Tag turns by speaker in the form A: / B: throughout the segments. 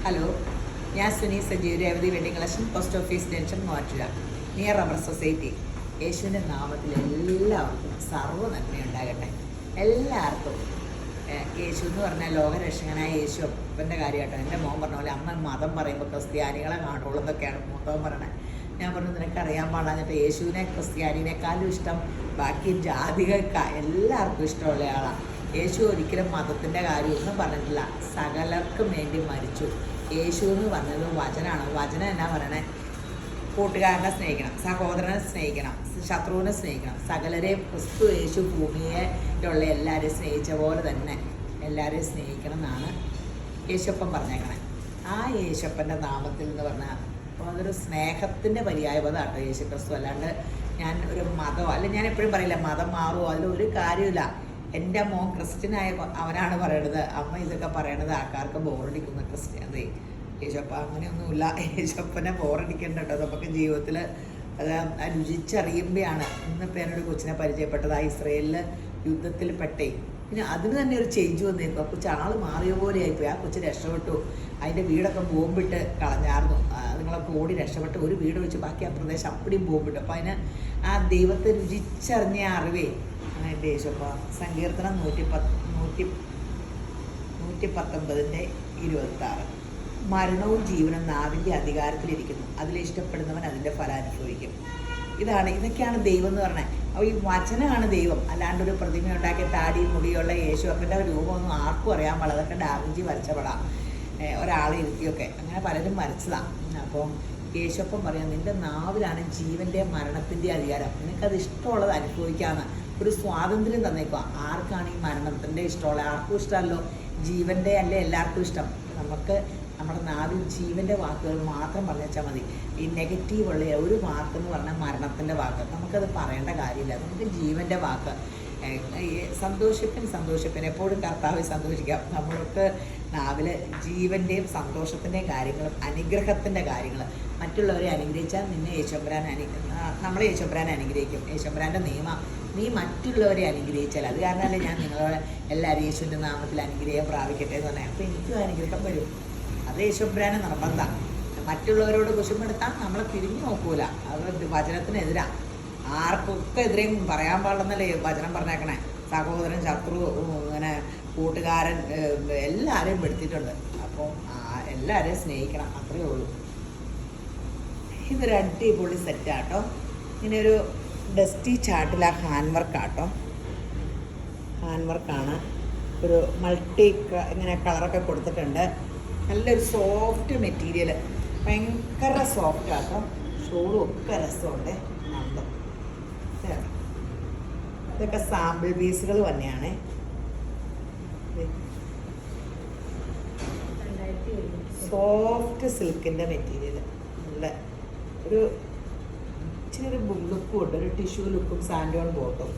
A: Hello, ഞാൻ Suni Sajeev, Revathi wedding collection, post office junction, Muvattupuzha, near rubber society. യേശുവിൻ്റെ നാമത്തിൽ എല്ലാവർക്കും സർവ്വ നന്മയുണ്ടാകട്ടെ. എല്ലാവർക്കും യേശു എന്ന് പറഞ്ഞാൽ ലോകരക്ഷകനായ യേശു അപ്പൻ്റെ കാര്യമായിട്ടോ. എൻ്റെ മോൻ പറഞ്ഞ പോലെ അമ്മ മതം പറയുമ്പോൾ ക്രിസ്ത്യാനികളെ കാണുള്ളൂ എന്നൊക്കെയാണ് മൂത്തവൻ പറയണത്. ഞാൻ പറഞ്ഞു, നിനക്ക് അറിയാൻ പാടില്ലാഞ്ഞിട്ട് യേശുവിനെ ക്രിസ്ത്യാനിനേക്കാളും ഇഷ്ടം ബാക്കി ജാതികൾക്ക് എല്ലാവർക്കും ഇഷ്ടമുള്ള ആളാണ്. യേശു ഒരിക്കലും മതത്തിൻ്റെ കാര്യമൊന്നും പറഞ്ഞിട്ടില്ല, സകലർക്കും വേണ്ടി മരിച്ചു. യേശു എന്ന് പറഞ്ഞത് വചനമാണ്. വചനം എന്നാ പറയണേ? കൂട്ടുകാരനെ സ്നേഹിക്കണം, സഹോദരനെ സ്നേഹിക്കണം, ശത്രുവിനെ സ്നേഹിക്കണം. സകലരെയും ക്രിസ്തു യേശു ഭൂമിയിലുള്ള എല്ലാവരെയും സ്നേഹിച്ച പോലെ തന്നെ എല്ലാവരെയും സ്നേഹിക്കണം എന്നാണ് യേശുപ്പൻ പറഞ്ഞേക്കണേ. ആ യേശുപ്പൻ്റെ നാമത്തിൽ എന്ന് പറഞ്ഞാൽ അതൊരു സ്നേഹത്തിൻ്റെ പര്യായപദമാട്ടോ യേശു ക്രിസ്തു. അല്ലാണ്ട് ഞാൻ ഒരു മതമോ അല്ല, ഞാൻ എപ്പോഴും പറയില്ല മതം മാറുമോ, അതിലൊരു കാര്യമില്ല. എൻ്റെ മോൻ ക്രിസ്ത്യനായ അവനാണ് പറയണത്. അമ്മ ഇതൊക്കെ പറയണത് ആൾക്കാർക്ക് ബോറടിക്കുന്ന ക്രിസ്ത്യാനി. യേശപ്പ അങ്ങനെയൊന്നുമില്ല. യേശപ്പനെ ബോറടിക്കേണ്ട കേട്ടോ. നമുക്ക് ജീവിതത്തിൽ അത് രുചിച്ചറിയുമ്പോഴാണ്. ഇന്നിപ്പോൾ ഞാനൊരു കൊച്ചിനെ പരിചയപ്പെട്ടത്, ആ ഇസ്രയേലിൽ യുദ്ധത്തിൽ പെട്ടേ. പിന്നെ അതിന് തന്നെ ഒരു ചേഞ്ച് വന്നേക്കും. ആ കൊച്ചു ആൾ മാറിയ പോലെ ആയിപ്പോയി. ആ കൊച്ചു രക്ഷപ്പെട്ടു. അതിൻ്റെ വീടൊക്കെ ബോംബിട്ട് കളഞ്ഞായിരുന്നു. നിങ്ങളൊക്കെ ഓടി രക്ഷപ്പെട്ട് ഒരു വീട് വെച്ച് ബാക്കി ആ പ്രദേശം അപ്പടിയും ബോംബിട്ടു. അപ്പോൾ അതിന് ആ ദൈവത്തെ രുചിച്ചറിഞ്ഞ അറിവേ അങ്ങനെ യേശപ്പ. സങ്കീർത്തനം 119:26. മരണവും ജീവനും നാവിൻ്റെ അധികാരത്തിലിരിക്കുന്നു, അതിലിഷ്ടപ്പെടുന്നവൻ അതിൻ്റെ ഫലം അനുഭവിക്കും. ഇതൊക്കെയാണ് ദൈവം എന്ന് പറഞ്ഞത്. അപ്പോൾ ഈ വചനമാണ് ദൈവം. അല്ലാണ്ടൊരു പ്രതിമ ഉണ്ടാക്കിയ താടിയും മുടിയുള്ള യേശുപ്പൻ്റെ രൂപമൊന്നും ആർക്കും അറിയാൻ പാടില്ല. അതൊക്കെ ഡാവിഞ്ചി വരച്ച പടാം, ഒരാളെ ഇരുത്തിയൊക്കെ അങ്ങനെ പലരും വരച്ചതാണ്. അപ്പം യേശുപ്പൻ പറയാം, നിൻ്റെ നാവിലാണ് ജീവൻ്റെ മരണത്തിൻ്റെ അധികാരം, നിനക്കത് ഇഷ്ടമുള്ളത് അനുഭവിക്കാമെന്ന് ഒരു സ്വാതന്ത്ര്യം തന്നേക്കുക. ആർക്കാണ് ഈ മരണത്തിൻ്റെ ഇഷ്ടമുള്ളത്? ആർക്കും ഇഷ്ടമല്ലോ. ജീവൻ്റെ അല്ലേ എല്ലാവർക്കും ഇഷ്ടം. നമുക്ക് നമ്മുടെ നാവിൽ ജീവൻ്റെ വാക്കുകൾ മാത്രം പറഞ്ഞാൽ മതി. ഈ നെഗറ്റീവുള്ള ഒരു വാക്കെന്ന് പറഞ്ഞാൽ മരണത്തിൻ്റെ വാക്ക്, നമുക്കത് പറയേണ്ട കാര്യമില്ല. നമുക്ക് ജീവൻ്റെ വാക്ക് സന്തോഷിപ്പിൻ എപ്പോഴും കർത്താവിൽ സന്തോഷിക്കാം. നമ്മൾക്ക് നാവിൽ ജീവൻ്റെയും സന്തോഷത്തിൻ്റെയും കാര്യങ്ങളും അനുഗ്രഹത്തിൻ്റെ കാര്യങ്ങൾ. മറ്റുള്ളവരെ അനുഗ്രഹിച്ചാൽ നിന്നെ നമ്മളെ യേശുബ്രാൻ അനുഗ്രഹിക്കും. യേശുബ്രാൻ്റെ നിയമം, നീ മറ്റുള്ളവരെ അനുഗ്രഹിച്ചാൽ അത് കാരണമല്ലേ ഞാൻ നിങ്ങളോട് എല്ലാവരും യേശുവിൻ്റെ നാമത്തിൽ അനുഗ്രഹം പ്രാപിക്കട്ടെ എന്ന് പറഞ്ഞാൽ. അപ്പോൾ എനിക്കും അനുഗ്രഹം വരും. അത് യേശുബ്രാന് നിർബന്ധം. മറ്റുള്ളവരോട് കുശുമെടുത്താൽ നമ്മളെ തിരിഞ്ഞു നോക്കൂല. അത് വചനത്തിനെതിരാണ്. ആർക്കൊക്കെ എതിരെയും പറയാൻ പാടില്ലെന്നല്ലേ വചനം പറഞ്ഞേക്കണേ. സഹോദരൻ, ശത്രു, ഇങ്ങനെ കൂട്ടുകാരൻ, എല്ലാവരെയും പെടുത്തിയിട്ടുണ്ട്. അപ്പോൾ എല്ലാവരെയും സ്നേഹിക്കണം, അത്രയേ ഉള്ളൂ. ഇതൊരു അടിപൊളി സെറ്റാട്ടോ. ഇങ്ങനെ ഒരു ഡസ്റ്റി ചാർട്ടിൽ ആ ഹാൻഡ് വർക്കാട്ടോ. ഹാൻഡ് വർക്കാണ്. ഒരു മൾട്ടി ഇങ്ങനെ കളറൊക്കെ കൊടുത്തിട്ടുണ്ട്. നല്ലൊരു സോഫ്റ്റ് മെറ്റീരിയൽ, ഭയങ്കര സോഫ്റ്റ് ആട്ടോ. ഷോളും ഒക്കെ രസമുണ്ട്. ഇതൊക്കെ സാമ്പിൾ പീസുകൾ തന്നെയാണ്. സോഫ്റ്റ് സിൽക്കിൻ്റെ മെറ്റീരിയൽ, നല്ല ഒരു ഇച്ചിരി ഒരു ലുക്കും ഉണ്ട്, ഒരു ടിഷ്യൂ ലുക്കും. സാൻഡോൺ ബോട്ടും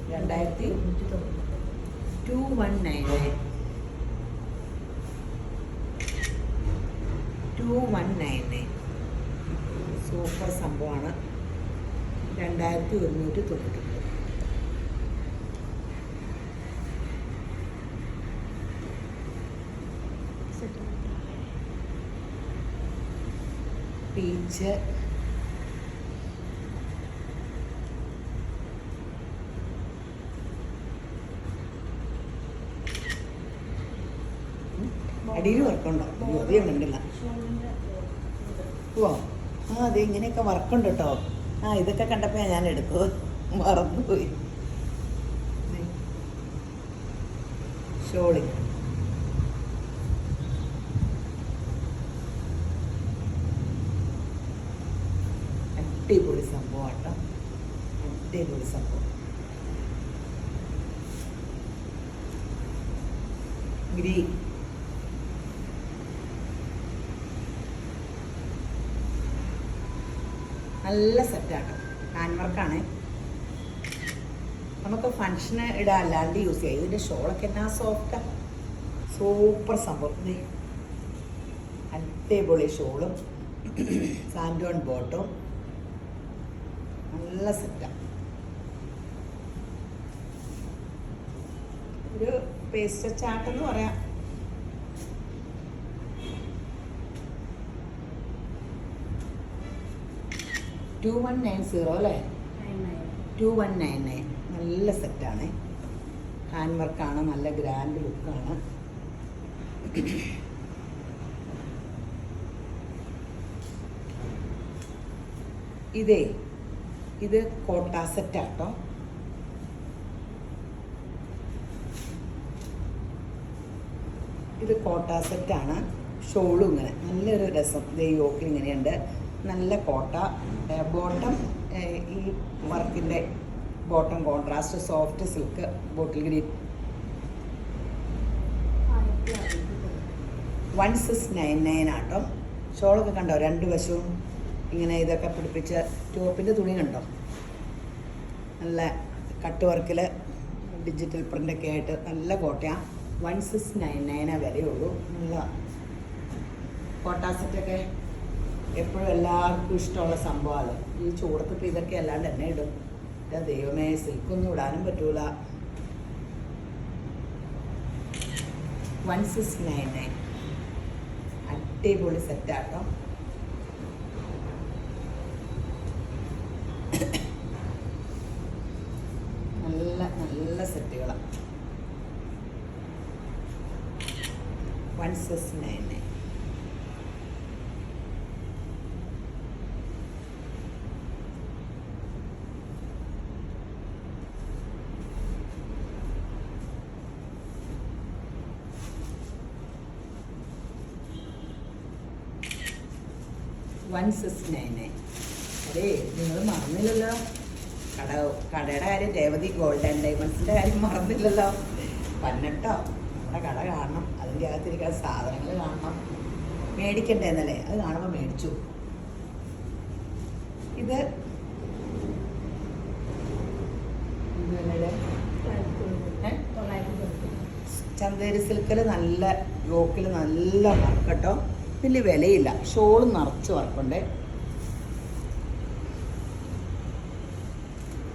A: 2199 സൂപ്പർ സംഭവമാണ്. 2190. പീച്ച് അടിയിൽ വർക്കുണ്ടോ? അധികം കണ്ടില്ല. ഓ അതെ, ഇങ്ങനെയൊക്കെ വർക്കുണ്ട് കേട്ടോ. ഇതൊക്കെ കണ്ടപ്പോൾ ഞാൻ എടുത്തു, മറന്നുപോയി. ഷോളി അടിപൊളി സംഭവം കേട്ടോ. അടിപൊളി സംഭവം. ഗ്രീൻ നല്ല സെറ്റാട്ടോ. ഹാൻഡ് വർക്കാണ്. നമുക്ക് ഫങ്ഷന് ഇടാൻ അല്ലാണ്ട് യൂസ് ചെയ്യാം. ഇതിൻ്റെ ഷോളൊക്കെ എന്നാ സോഫ്റ്റാ. സൂപ്പർ സംഭവം. അടിപൊളി ഷോളും സാൻഡോൺ ബോട്ടും നല്ല സെറ്റാ. ഒരു പേസ്റ്റ് ചാട്ടെന്ന് പറയാം. 2190 അല്ലേ? 2199. നല്ല സെറ്റാണ്. ഹാൻഡ് വർക്കാണ്, നല്ല ഗ്രാൻഡ് ലുക്കാണ്. ഇത് കോട്ട സെറ്റാട്ടോ. ഇത് കോട്ട സെറ്റാണ്. ഷോളും ഇങ്ങനെ നല്ലൊരു രസം. ഇത് യോക്കിൽ ഇങ്ങനെയുണ്ട്. നല്ല കോട്ട. ബോട്ടം ഈ വർക്കിൻ്റെ bottom contrast soft silk bottle green. 1699 ആട്ടോ. ഷോളൊക്കെ കണ്ടോ? രണ്ട് വശവും ഇങ്ങനെ ഇതൊക്കെ പിടിപ്പിച്ച് ടോപ്പിൻ്റെ തുണി കണ്ടോ? നല്ല കട്ട് വർക്കിൽ ഡിജിറ്റൽ പ്രിൻ്റൊക്കെ ആയിട്ട് നല്ല കോട്ടയാണ്. 1699 വിലയുള്ളൂ. നല്ല കോട്ടാ സെറ്റൊക്കെ എപ്പോഴും എല്ലാവർക്കും ഇഷ്ടമുള്ള സംഭവമാണ്. ഈ ചൂടത്തിപ്പോൾ ഇതൊക്കെ അല്ലാണ്ട് എന്നെ ഇടും. ദൈവമേ, സിൽക്കൊന്നും ഇടാനും പറ്റൂല. 1699 അടിപൊളി സെറ്റാട്ടോ. നല്ല നല്ല സെറ്റുകളാണ്. 1699. അതേ, നിങ്ങൾ മറന്നില്ലല്ലോ കടയുടെ കാര്യം. രേവതി ഗോൾഡ് ആൻഡ് ഡയമണ്ട്സിൻ്റെ കാര്യം മറന്നില്ലല്ലോ. പന്നട്ടോ നമ്മുടെ കട കാണണം, അതിൻ്റെ അകത്തിരിക്കുന്ന സാധനങ്ങൾ കാണണം. മേടിക്കണ്ടേന്നല്ലേ? അത് കാണുമ്പോൾ മേടിച്ചു. ഇത് ചന്തേരി സിൽക്കിൽ നല്ല യോക്കിൽ നല്ല വർക്കട്ടോ. വലിയ വിലയില്ല. ഷോളും നിറച്ച് വർക്കുണ്ട്.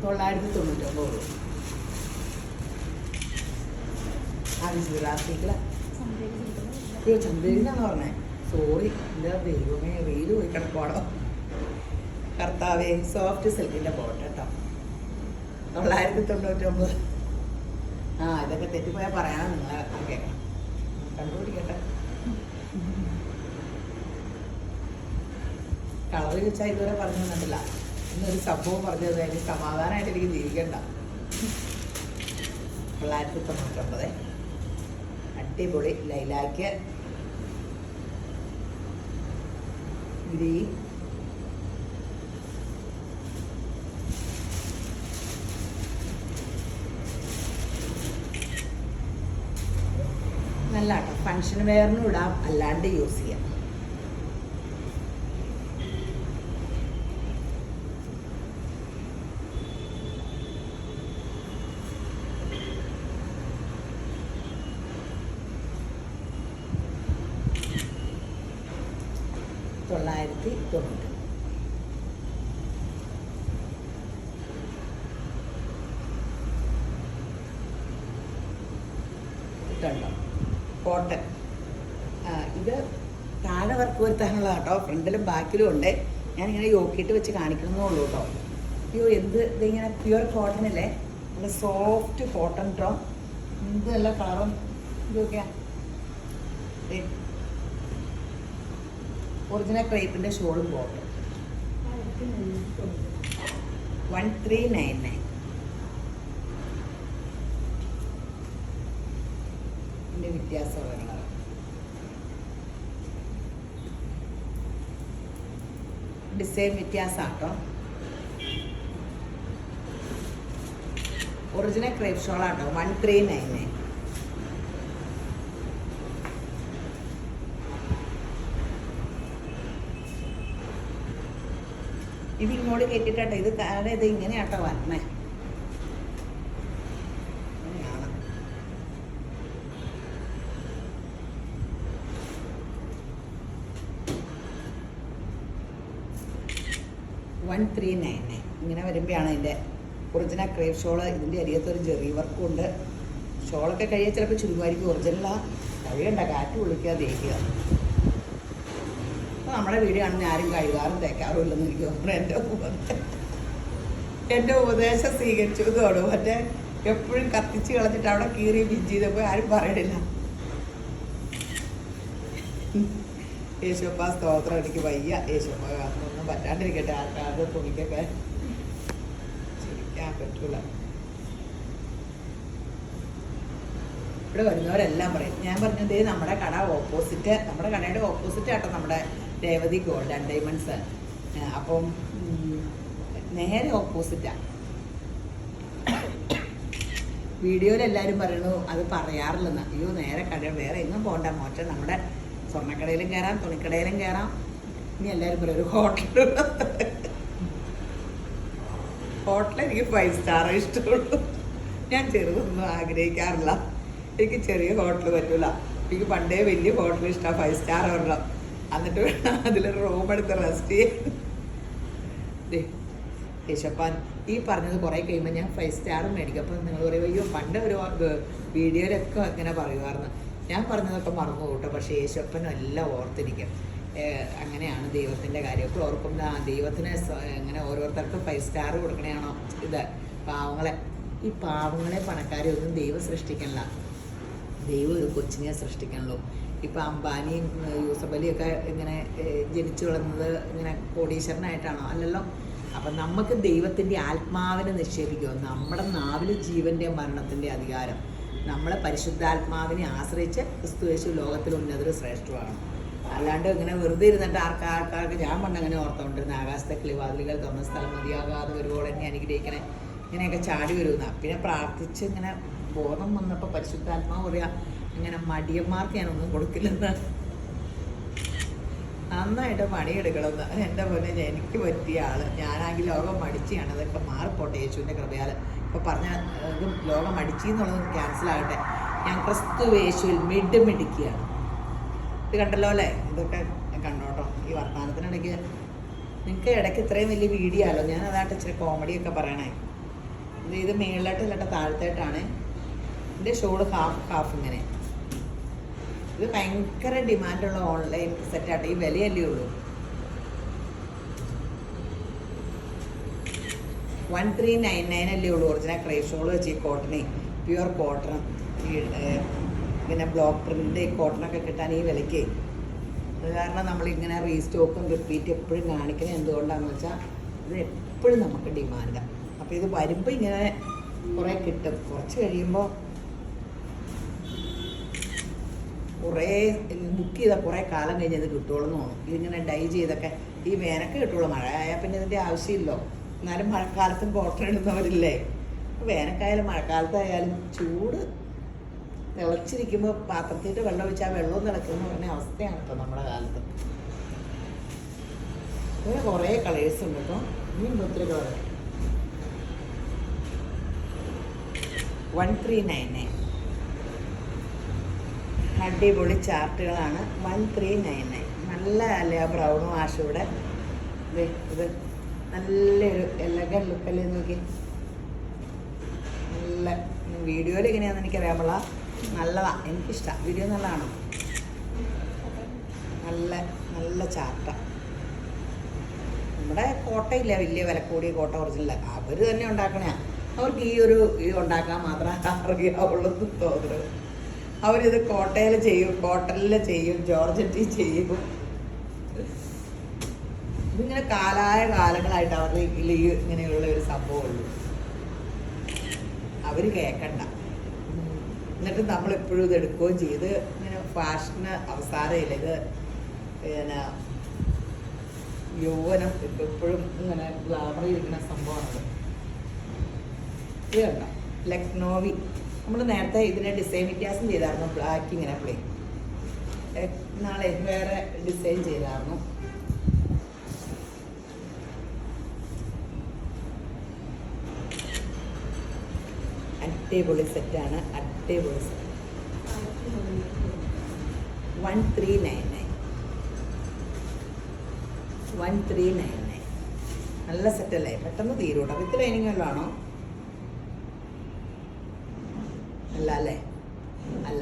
A: 999 ചന്തേരിന്നാന്ന് പറഞ്ഞേ. സോറി, എന്താ ദൈവമേ, വെയിൽ പോയി കിടക്കുവാണോ കർത്താവേ. സോഫ്റ്റ് സിൽക്കിൻ്റെ ബോട്ട് കേട്ടോ. 999. ഇതൊക്കെ തെറ്റിപ്പോയാൽ പറയാനാ നിങ്ങളെ കേൾക്കണം. കണ്ടുപിടിക്കട്ടെ. കളർ ചോദിച്ചാൽ ഇതുവരെ പറഞ്ഞു തന്നിട്ടില്ല. ഇന്നൊരു സംഭവം പറഞ്ഞത് എനിക്ക് സമാധാനമായിട്ട് എനിക്ക് ജീവിക്കണ്ട. 999. അടിപൊളി ലൈലാക്ക് ഗ്രീൻ. നല്ല കേട്ടോ. ഫങ്ഷൻ വെയറിനും ഇടാം, അല്ലാണ്ട് യൂസ് ചെയ്യാം. $990. ഇതുണ്ടോ? കോട്ടൺ. ഇത് താഴെ വർക്ക് വരുത്താനുള്ള കേട്ടോ. ഫ്രണ്ടിലും ബാക്കിലും ഉണ്ട്. ഞാനിങ്ങനെ യോക്കിയിട്ട് വെച്ച് കാണിക്കണമെന്നുള്ളൂ കേട്ടോ. അയ്യോ, ഇതിങ്ങനെ പ്യുവർ കോട്ടൺ അല്ലേ? നല്ല സോഫ്റ്റ് കോട്ടൺ കേട്ടോ. എന്ത് നല്ല കളറും ഇതൊക്കെയാ. ഒറിജിനൽ ക്രേപ്പിൻ്റെ ഷോളും ബോട്ടും. 1399. ഇതിൻ്റെ വ്യത്യാസമുള്ള കളർ. ഡിസൈൻ വ്യത്യാസമാണ് കേട്ടോ. ഒറിജിനൽ ക്രേപ്പ് ഷോളാട്ടോ. 1399. ഇത് ഇങ്ങോട്ട് കയറ്റിട്ടാട്ടോ. ഇത് താഴെ ഇത് ഇങ്ങനെയാട്ടോ വരണേ. അങ്ങനെയാണ്. $1399. ഇങ്ങനെ വരുമ്പോഴാണ് ഇതിൻ്റെ ഒറിജിനൽ ക്രേപ്പ് ഷോള്. ഇതിൻ്റെ അരികത്തൊരു ജെറി വർക്കും ഉണ്ട്. ഷോളൊക്കെ കഴിയാൽ ചിലപ്പോൾ ചുരുങ്ങുമായിരിക്കും. ഒറിജിനലാ കഴിയണ്ട, കാറ്റ് വിളിക്കുക, തേക്കുക. അപ്പോൾ നമ്മുടെ വീഡിയോ ആണെന്ന് ആരും കഴുകാറും തേക്കാറുമില്ലെന്ന് എനിക്ക് തോന്നുന്നു. എൻ്റെ ഉപദേശം സ്വീകരിച്ചു ഇതോട് മറ്റേ എപ്പോഴും കത്തിച്ച് കളഞ്ഞിട്ട് അവിടെ കീറി പിഞ്ച് ചെയ്തപ്പോൾ ആരും പറയണില്ല. യേശുപ്പ സ്തോത്രം, എനിക്ക് വയ്യ യേശുപ്പ ഒന്നും പറ്റാണ്ടിരിക്കട്ടെ. ആൾക്കാരുടെ തുണിക്കൊക്കെ ചിരിക്കാൻ പറ്റൂല. ഇവിടെ വരുന്നവരെല്ലാം പറയും, ഞാൻ പറഞ്ഞത് നമ്മുടെ കട ഓപ്പോസിറ്റ്, നമ്മുടെ കടയുടെ ഓപ്പോസിറ്റ് ആട്ടോ നമ്മുടെ രേവതി ഗോൾഡ് ആൻഡ് ഡയമണ്ട്സ്. അപ്പം നേരെ ഓപ്പോസിറ്റാണ്. വീഡിയോയിൽ എല്ലാവരും പറയണു അത് പറയാറില്ലെന്ന്. അയ്യോ നേരെ കട, വേറെ എങ്ങും പോകണ്ട, മോശം നമ്മുടെ സ്വർണ്ണക്കടയിലും കയറാം, തുണിക്കടയിലും കയറാം. ഇനി എല്ലാവരും പറയും ഒരു ഹോട്ടൽ എനിക്ക് 5 സ്റ്റാർ ഇഷ്ടമുള്ളൂ. ഞാൻ ചെറുതൊന്നും ആഗ്രഹിക്കാറില്ല. എനിക്ക് ചെറിയ ഹോട്ടൽ പറ്റൂല. എനിക്ക് പണ്ടേ വലിയ ഹോട്ടൽ ഇഷ്ടമാണ്, 5 സ്റ്റാർ വരണം. എന്നിട്ട് വേണം അതിലൊരു റൂം എടുത്ത് റെസ്റ്റ് ചെയ്യാൻ. യേശപ്പാൻ ഈ പറഞ്ഞത് കുറേ കഴിയുമ്പോൾ ഞാൻ 5 സ്റ്റാറും മേടിക്കും. അപ്പം നിങ്ങൾ പറയും അയ്യോ പണ്ട് ഒരു വീഡിയോയിലൊക്കെ ഇങ്ങനെ പറയുമായിരുന്നു. ഞാൻ പറഞ്ഞതൊക്കെ മറന്നു കൂട്ടോ, പക്ഷേ യേശപ്പനും എല്ലാം ഓർത്തിരിക്കും. അങ്ങനെയാണ് ദൈവത്തിൻ്റെ കാര്യമൊക്കെ ഓർക്കുമ്പോൾ ദൈവത്തിന് ഇങ്ങനെ ഓരോരുത്തർക്കും 5 സ്റ്റാർ കൊടുക്കണയാണോ ഇത്? പാവങ്ങളെ, ഈ പാവങ്ങളെ പണക്കാരെ ഒന്നും ദൈവം സൃഷ്ടിക്കണില്ല. ദൈവം ഒരു കൊച്ചിനെ സൃഷ്ടിക്കണല്ലോ. ഇപ്പം അംബാനിയും യൂസഫലിയൊക്കെ ഇങ്ങനെ ജനിച്ചു വളർന്നത് ഇങ്ങനെ കോടീശ്വരനായിട്ടാണോ? അല്ലല്ലോ. അപ്പം നമുക്ക് ദൈവത്തിൻ്റെ ആത്മാവിനെ നിക്ഷേപിക്കുക. നമ്മുടെ നാവിൽ ജീവൻ്റെ മരണത്തിൻ്റെ അധികാരം. നമ്മളെ പരിശുദ്ധാത്മാവിനെ ആശ്രയിച്ച് ക്രിസ്തുയേശു ലോകത്തിൽ ഉന്നതർ ശ്രേഷ്ഠമാണ്. അല്ലാണ്ട് ഇങ്ങനെ വെറുതെ ഇരുന്നിട്ട് ആൾക്കാർക്ക് ഞാൻ പണ്ടങ്ങനെ ഓർത്തുകൊണ്ടിരുന്ന ആകാശത്തെ കിളിവാതിലുകൾ തുറന്ന സ്ഥലം മതിയാകാതെ വരുമ്പോൾ എന്നെ അനുഗ്രഹിക്കണേ, ഇങ്ങനെയൊക്കെ ചാടി വരുന്ന. പിന്നെ പ്രാർത്ഥിച്ച് ഇങ്ങനെ ബോധം വന്നപ്പോൾ പരിശുദ്ധാത്മാവ് പറയുക ഇങ്ങനെ മടിയന്മാർക്ക് ഞാനൊന്നും കൊടുക്കില്ലെന്ന്, നന്നായിട്ട് പണിയെടുക്കണമെന്ന്. എൻ്റെ പോലെ എനിക്ക് പറ്റിയ ആള് ഞാനാണെങ്കിൽ ലോകം മടിച്ചാണ്. അതൊക്കെ മാറിപ്പോട്ടെ യേശുവിൻ്റെ കൃപയാൽ. ഇപ്പോൾ പറഞ്ഞ ഇതും ലോകം മടിച്ചി എന്നുള്ളത് ക്യാൻസലാകട്ടെ. ഞാൻ ക്രിസ്തു യേശുവിൽ മിടുമിടിക്കുകയാണ്. ഇത് കണ്ടല്ലോ അല്ലേ? ഇതൊക്കെ കണ്ടോട്ടോ. ഈ വർത്തമാനത്തിനിടയ്ക്ക് നിങ്ങൾക്ക് ഇടയ്ക്ക് ഇത്രയും വലിയ വീഡിയോ ആണല്ലോ. ഞാൻ അതായിട്ട് ഇച്ചിരി കോമഡിയൊക്കെ പറയണേ. ഇത് മേളിലായിട്ടല്ലാട്ട് താഴത്തായിട്ടാണ്. എൻ്റെ ഷോള് ഹാഫ് ഇങ്ങനെ. ഇത് ഭയങ്കര ഡിമാൻഡുള്ള ഓൺലൈൻ സെറ്റായിട്ട്. ഈ വിലയല്ലേ ഉള്ളൂ. 1399 അല്ലേ ഉള്ളൂ. ഒറിജിനൽ ക്രേ ഷോള് വെച്ച് ഈ കോട്ടണേ, പ്യുവർ കോട്ടൺ, പിന്നെ ബ്ലോക്ക് പ്രിൻ്റ് കോട്ടണൊക്കെ കിട്ടാൻ ഈ വിലയ്ക്ക്. അത് കാരണം നമ്മളിങ്ങനെ റീസ്റ്റോക്കും റിപ്പീറ്റ് എപ്പോഴും കാണിക്കുന്നത് എന്തുകൊണ്ടാണെന്ന് വെച്ചാൽ ഇത് എപ്പോഴും നമുക്ക് ഡിമാൻഡാണ്. അപ്പോൾ ഇത് വരുമ്പോൾ ഇങ്ങനെ കുറേ കിട്ടും. കുറച്ച് കഴിയുമ്പോൾ കുറേ ബുക്ക് ചെയ്താൽ കുറേ കാലം കഴിഞ്ഞ് ഇത് കിട്ടുള്ളൂ എന്ന് തോന്നും. ഇതിങ്ങനെ ഡൈ ചെയ്തൊക്കെ ഈ വേനൊക്കെ കിട്ടുള്ളൂ. മഴ ആയാൽ പിന്നെ ഇതിൻ്റെ ആവശ്യമില്ലോ. എന്നാലും മഴക്കാലത്തും കോട്ടൺ ഇടുന്നവരില്ലേ. വേനൽക്കായാലും മഴക്കാലത്തായാലും ചൂട് തിളച്ചിരിക്കുമ്പോൾ പാത്രത്തിട്ട് വെള്ളം ഒഴിച്ചാൽ വെള്ളവും തിളയ്ക്കുമെന്ന് പറഞ്ഞ അവസ്ഥയാണ് ഇപ്പോൾ നമ്മുടെ കാലത്ത്. ഇങ്ങനെ കുറേ കളേഴ്സ് ഉണ്ട് കേട്ടോ. ഇനിയും ഒത്തിരി കളർ. 1399 അടിപൊളി ചാർട്ടുകളാണ്. 1399 നല്ല അല്ലേ? ആ ബ്രൗണും ആഷൂടെ ഇത് നല്ലൊരു എലഗൻ ലുക്കല്ലേ നോക്കി. നല്ല വീഡിയോയിൽ എങ്ങനെയാണെന്ന് എനിക്കറിയാൻ പാടില്ല. നല്ലതാണ്, എനിക്കിഷ്ടമാണ്. വീഡിയോ നല്ലതാണോ? നല്ല നല്ല ചാർട്ട. നമ്മുടെ കോട്ടയില്ല, വലിയ വില കൂടിയ കോട്ട ഒറിജിനൽ അവർ തന്നെ ഉണ്ടാക്കണേ. അവർക്ക് ഈ ഉണ്ടാക്കാൻ മാത്രമേ അറിയാവുള്ളൂ തോന്നുന്നത്. അവരിത് കോട്ടയിൽ ചെയ്യും, കോട്ടണിൽ ചെയ്യും, ജോർജറ്റിൽ ചെയ്യും. ഇതിങ്ങനെ കാലങ്ങളായിട്ട് അവരുടെ ഇങ്ങനെയുള്ള ഒരു സംഭവമുള്ളൂ. അവർ കേൾക്കണ്ട. എന്നിട്ട് നമ്മളെപ്പോഴും ഇത് എടുക്കുകയും ചെയ്ത് ഇങ്ങനെ ഫാഷന് അവസാനമില്ല. ഇത് പിന്നെ യൗവനം എപ്പോഴും ഇങ്ങനെ ഗ്ലാമറിൽ ഇരിക്കുന്ന സംഭവമാണ്. ഇത് കണ്ടോ? ലക്നോവി. നമ്മൾ നേരത്തെ ഇതിനെ ഡിസൈൻ വ്യത്യാസം ചെയ്തായിരുന്നു. ബ്ലാക്ക് ഇങ്ങനെ പ്ലെയിൻ. നാളെ വേറെ ഡിസൈൻ ചെയ്തായിരുന്നു. അടിപൊളി സെറ്റാണ്. അടിപൊളി സെറ്റ്. 1399 1399 നല്ല സെറ്റല്ലേ? പെട്ടെന്ന് തീരൂട്ടോ. വിത്ത് ലൈനിങ് വല്ലതും ആണോ? അല്ല അല്ലേ? അല്ല.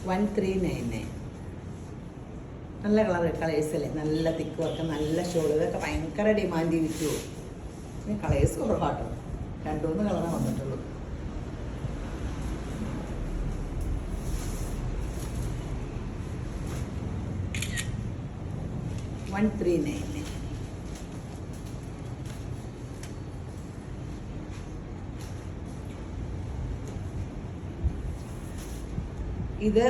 A: 1399. നല്ല കളേഴ്സ് അല്ലേ, നല്ല തിക്ക് വർക്ക്, നല്ല ഷോൾ, ഇതൊക്കെ ഭയങ്കര ഡിമാൻഡ് വിറ്റു. പിന്നെ കളേഴ്സ് കുറവാട്ടോ, 2-3 കളറാണ് വന്നിട്ടുള്ളൂ. $1,399. ഇത്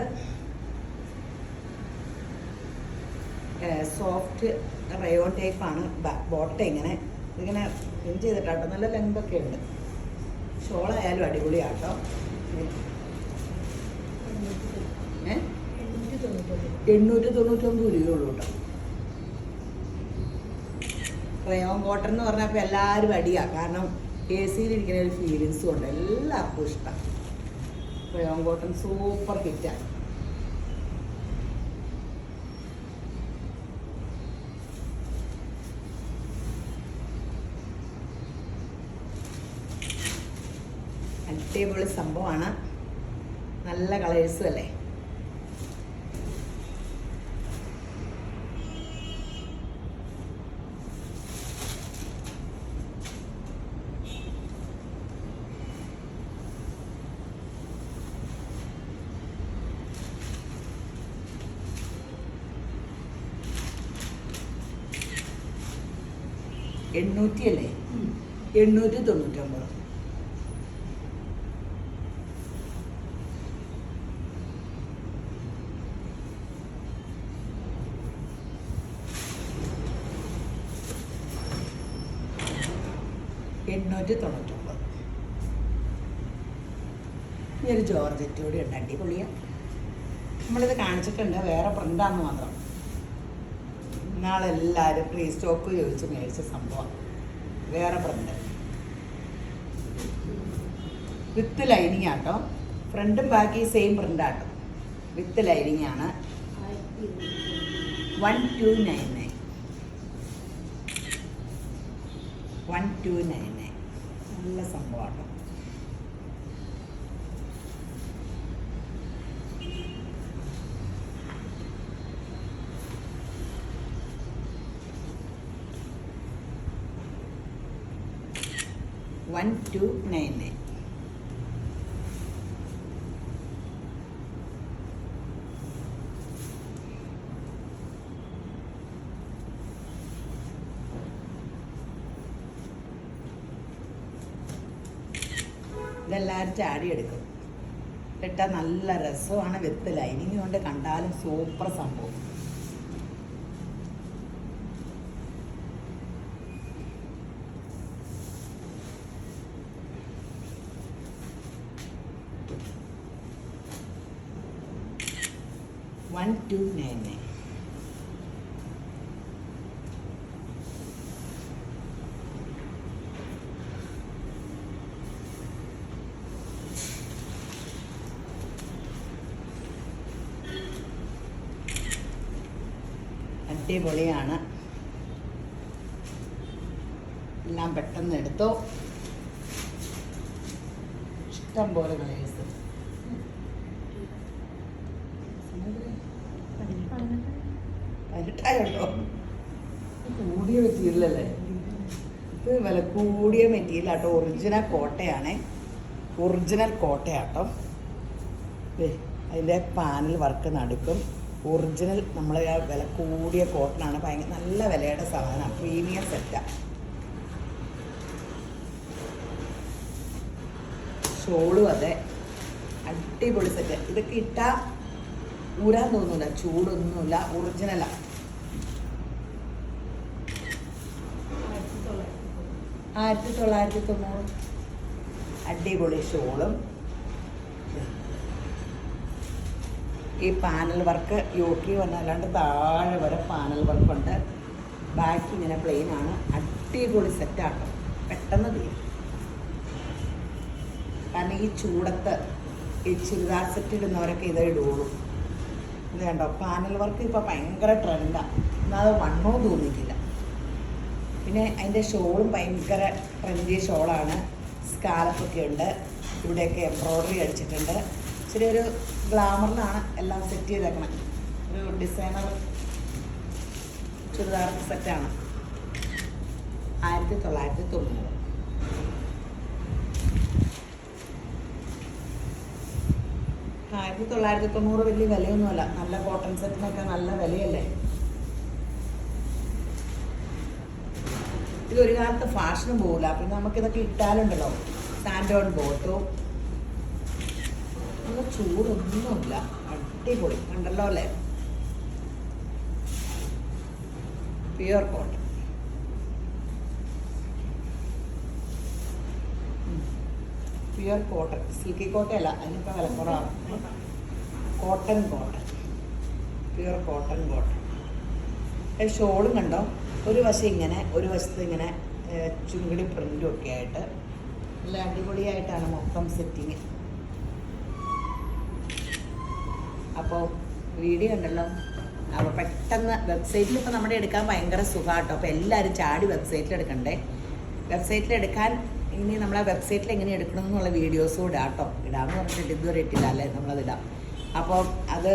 A: സോഫ്റ്റ് റയോൺ ടൈപ്പാണ്. ബോട്ട ഇങ്ങനെ പ്രിന്റ് ചെയ്തിട്ടാട്ടോ, നല്ല ലെങ്തൊക്കെ ഉണ്ട്. ഷോളായാലും അടിപൊളിയാട്ടോ. 899 രൂപയുള്ളൂ കേട്ടോ. റയോൺ കോട്ടൺ എന്ന് പറഞ്ഞപ്പോൾ എല്ലാവരും അടിയാണ്, കാരണം AC-യിലിരിക്കുന്ന ഒരു ഫീലിങ്സും ഉണ്ട്, എല്ലാവർക്കും ഇഷ്ടം. റയോൺ കോട്ടൺ സൂപ്പർ ഹിറ്റാണ്. അടിപൊളി സംഭവമാണ്, നല്ല കളേഴ്സും അല്ലേ. $800 അല്ലേ, 899. ഈ ഒരു ജോർജറ്റ് കൂടി ഉണ്ട്, അടിപൊളിയാണ്. നമ്മളിത് കാണിച്ചിട്ടുണ്ട്, വേറെ പ്രിൻ്റാന്ന് മാത്രം. ഇന്നാളെല്ലാവരും പ്രീ സ്റ്റോക്ക് ചോദിച്ച് മേടിച്ച സംഭവം, വേറെ പ്രിൻ്റ് വിത്ത് ലൈനിങ് ആട്ടോ. ഫ്രണ്ടും ബാക്കി സെയിം പ്രിൻ്റ് ആട്ടോ, വിത്ത് ലൈനിങ് ആണ്. 1299. 1299 നല്ല സംഭവമാട്ടോ. $1299. ഇതെല്ലാവരും ചാടിയെടുക്കും, ഇട്ടാൽ നല്ല രസമാണ്. വിത്ത് ലൈനിങ് കൊണ്ട് കണ്ടാലും സൂപ്പർ സംഭവം. $1299. അടിപൊളിയാണ്, എല്ലാം പെട്ടെന്ന് എടുത്തോ. ഇഷ്ടം പോലെ കളേഴ്സ്. പതിനെട്ടായുണ്ടോ? കൂടിയ മെറ്റീരിയലല്ലേ ഇത്, വില കൂടിയ മെറ്റീരിയൽ ആട്ടോ. ഒറിജിനൽ കോട്ടയാണേ, ഒറിജിനൽ കോട്ടയാട്ടോ. അതിൻ്റെ പാനൽ വർക്ക് നടുക്കും ഒറിജിനൽ. നമ്മൾ വില കൂടിയ കോട്ടനാണ്, ഭയങ്കര നല്ല വിലയുടെ സാധനമാണ്, പ്രീമിയം സെറ്റാണ്. ഷോളും അതെ, അടിപൊളി സെറ്റ്. ഇതൊക്കെ ഇട്ടാൽ ഊരാൻ തോന്നില്ല, ചൂടൊന്നുമില്ല, ഒറിജിനലാണ്. 1990. അടിപൊളി ഷോളും. ഈ പാനൽ വർക്ക് യോക്കി വന്നല്ലാണ്ട് താഴെ വരെ പാനൽ വർക്കുണ്ട്. ബാക്ക് ഇങ്ങനെ പ്ലെയിൻ ആണ്, അടിപൊളി സെറ്റാട്ടോ. പെട്ടെന്ന് തീരും, കാരണം ഈ ചൂടത്ത് ഈ ചുരിദാർ സെറ്റ് ഇടുന്നവരൊക്കെ ഇതേ ഇടുള്ളൂ. ഇത് കണ്ടോ, പാനൽ വർക്ക് ഇപ്പോൾ ഭയങ്കര ട്രെൻഡാണ്, എന്നാൽ അത് വണ്ണോ തോന്നിയിട്ടില്ല. പിന്നെ അതിൻ്റെ ഷോളും ഭയങ്കര ട്രെൻഡി ഷോളാണ്, സ്കാലപ്പൊക്കെ ഉണ്ട്, ഇവിടെയൊക്കെ എംബ്രോയ്ഡറി അടിച്ചിട്ടുണ്ട്. ഇച്ചിരി ഒരു ഗ്ലാമറിലാണ് എല്ലാം സെറ്റ് ചെയ്തേക്കണം. ഒരു ഡിസൈനർ ചുരിദാർ സെറ്റാണ്. 1990. 1990 വലിയ വിലയൊന്നുമല്ല. നല്ല കോട്ടൺ സെറ്റിനൊക്കെ നല്ല വിലയല്ലേ. ഇതൊരു കാലത്ത് ഫാഷനും പോകില്ല. പിന്നെ നമുക്കിതൊക്കെ ഇട്ടാലുണ്ടല്ലോ സാൻഡോൺ ബോട്ടും. നല്ല ചൂടൊന്നുമില്ല, അടിപൊളി കണ്ടല്ലോ അല്ലേ. Pure cotton. Pure cotton, silky കോട്ടയല്ല, അതിനിപ്പോൾ വില കുറവാണ്. Cotton pure cotton. ഷോളും കണ്ടോ, ഒരു വശം ഇങ്ങനെ, ഒരു വശത്ത് ഇങ്ങനെ ചുങ്കിടി പ്രിൻ്റും ഒക്കെ ആയിട്ട് നല്ല അടിപൊളിയായിട്ടാണ് മൊത്തം സെറ്റിങ്. അപ്പോൾ വീഡിയോ ഉണ്ടല്ലോ. അപ്പോൾ പെട്ടെന്ന് വെബ്സൈറ്റിൽ ഇപ്പോൾ നമ്മുടെ എടുക്കാൻ ഭയങ്കര സുഖമാട്ടോ. അപ്പോൾ എല്ലാവരും ചാടി വെബ്സൈറ്റിൽ എടുക്കണ്ടേ. വെബ്സൈറ്റിൽ എടുക്കാൻ ഇനി നമ്മളെ വെബ്സൈറ്റിൽ എങ്ങനെ എടുക്കണം എന്നുള്ള വീഡിയോസും ഇടാം കേട്ടോ. ഇടാമെന്ന് പറഞ്ഞിട്ട് ഇതുവരെ ഇട്ടില്ല അല്ലേ, നമ്മളതിടാം. അപ്പോൾ അത്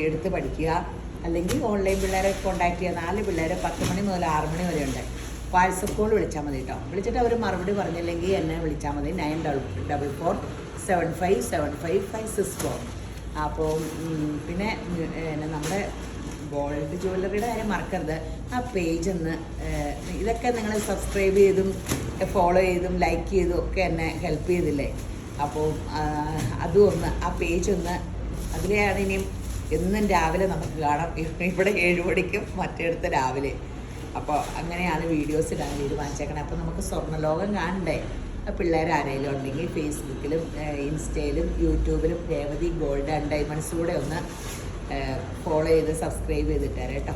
A: എടുത്ത് പഠിക്കുക. അല്ലെങ്കിൽ ഓൺലൈൻ പിള്ളേരെ കോൺടാക്ട് ചെയ്യുക. 4 പിള്ളേർ 10 മണി മുതൽ 6 മണി വരെ ഉണ്ട്. വാട്സപ്പ് കോൾ വിളിച്ചാൽ മതി കേട്ടോ. വിളിച്ചിട്ട് അവർ മറുപടി പറഞ്ഞില്ലെങ്കിൽ എന്നെ വിളിച്ചാൽ മതി. 9444775564. അപ്പോൾ പിന്നെ നമ്മുടെ ഗോൾഡ് ജ്വല്ലറിയുടെ കാര്യം മറക്കരുത്. ആ പേജ് ഒന്ന് ഇതൊക്കെ നിങ്ങൾ സബ്സ്ക്രൈബ് ചെയ്തും ഫോളോ ചെയ്തും ലൈക്ക് ചെയ്തും ഒക്കെ എന്നെ ഹെൽപ്പ് ചെയ്തില്ലേ. അപ്പോൾ അതും ഒന്ന് ആ പേജ് ഒന്ന്, അതിലെയാണ് ഇനിയും എന്നും രാവിലെ നമുക്ക് കാണാം. ഇവിടെ 7 മണിക്കും മറ്റേടത്ത് രാവിലെ. അപ്പോൾ അങ്ങനെയാണ് വീഡിയോസ് ഇടാൻ തീരുമാനിച്ചേക്കണേ. അപ്പോൾ നമുക്ക് സ്വർണ്ണലോകം കാണണ്ടേ. പിള്ളേർ ആരെങ്കിലും ഉണ്ടെങ്കിൽ ഫേസ്ബുക്കിലും ഇൻസ്റ്റയിലും യൂട്യൂബിലും രേവതി ഗോൾഡ് ആൻഡ് ഡയമണ്ട്സ് കൂടെ ഒന്ന് ഫോളോ ചെയ്ത് സബ്സ്ക്രൈബ് ചെയ്തിട്ടേരെ കേട്ടോ.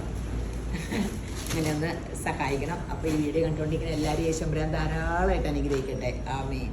A: ഇങ്ങനെ ഒന്ന് സഹായിക്കണം. അപ്പോൾ ഈ വീഡിയോ കണ്ടുകൊണ്ടിരിക്കുന്ന എല്ലാവരും യേശുമ്പുരാൻ ധാരാളമായിട്ട് അനുഗ്രഹിക്കട്ടെ. ആമേൻ.